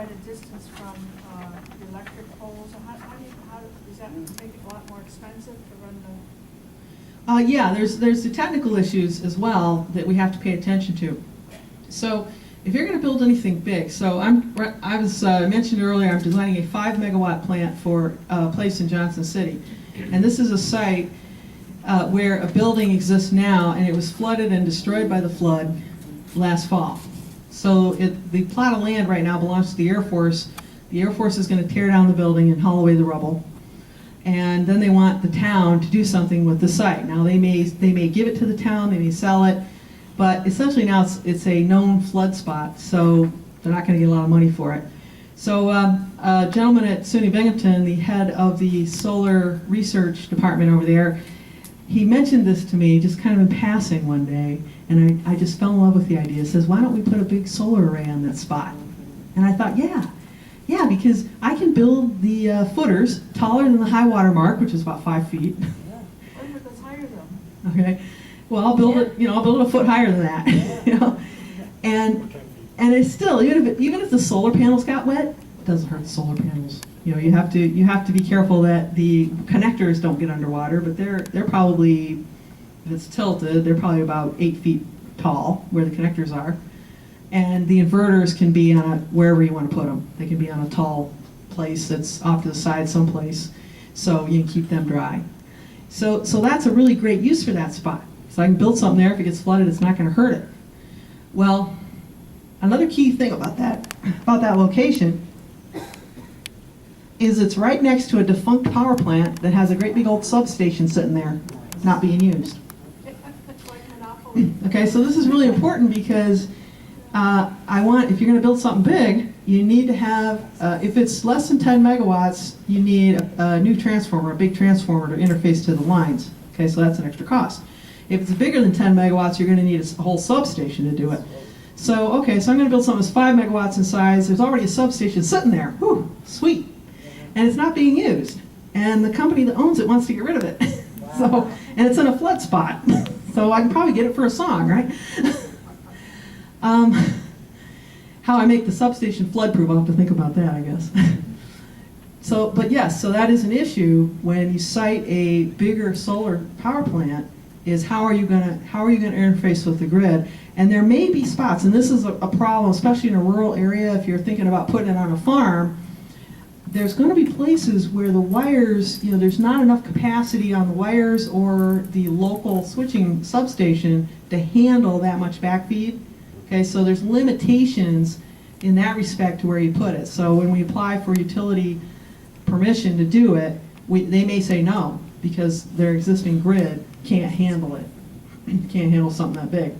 quite a distance from the electric poles. So does that make it a lot more expensive to run the? Yeah, there's the technical issues as well that we have to pay attention to. So if you're going to build anything big, so I was mentioned earlier, I'm designing a 5 megawatt plant for a place in Johnson City, and this is a site where a building exists now, and it was flooded and destroyed by the flood last fall. So the plot of land right now belongs to the Air Force. The Air Force is going to tear down the building and haul away the rubble. And then they want the town to do something with the site. Now they may give it to the town, they may sell it, but essentially now it's a known flood spot, so they're not going to get a lot of money for it. So a gentleman at SUNY Binghamton, the head of the solar research department over there, he mentioned this to me just kind of in passing one day, and I just fell in love with the idea. He says, why don't we put a big solar array on that spot? And I thought, yeah, because I can build the footers taller than the high water mark, which is about 5 feet. That's higher though. Okay, well I'll build it. I'll build it a foot higher than that. And it's still even if the solar panels got wet, it doesn't hurt the solar panels. You have to be careful that the connectors don't get underwater, but they're probably, if it's tilted, they're probably about 8 feet tall where the connectors are. And the inverters can be on wherever you want to put them. They can be on a tall place that's off to the side someplace, so you can keep them dry. So that's a really great use for that spot. So I can build something there. If it gets flooded, it's not going to hurt it. Well, another key thing about that location is it's right next to a defunct power plant that has a great big old substation sitting there, not being used. Like Monopoly. Okay, so this is really important because if you're going to build something big, you need to have, if it's less than 10 megawatts, you need a new transformer, a big transformer to interface to the lines. Okay, so that's an extra cost. If it's bigger than 10 megawatts, you're going to need a whole substation to do it. So, okay, so I'm going to build something that's 5 megawatts in size. There's already a substation sitting there. Whew, sweet. And it's not being used. And the company that owns it wants to get rid of it. And it's in a flood spot. So I can probably get it for a song, right? How I make the substation flood-proof, I'll have to think about that, I guess. But yes, so that is an issue when you site a bigger solar power plant, is how are you going to interface with the grid? And there may be spots, and this is a problem, especially in a rural area, if you're thinking about putting it on a farm, there's going to be places where the wires, there's not enough capacity on the wires or the local switching substation to handle that much backfeed. Okay, so there's limitations in that respect to where you put it. So when we apply for utility permission to do it, they may say no, because their existing grid can't handle it. Can't handle something that big.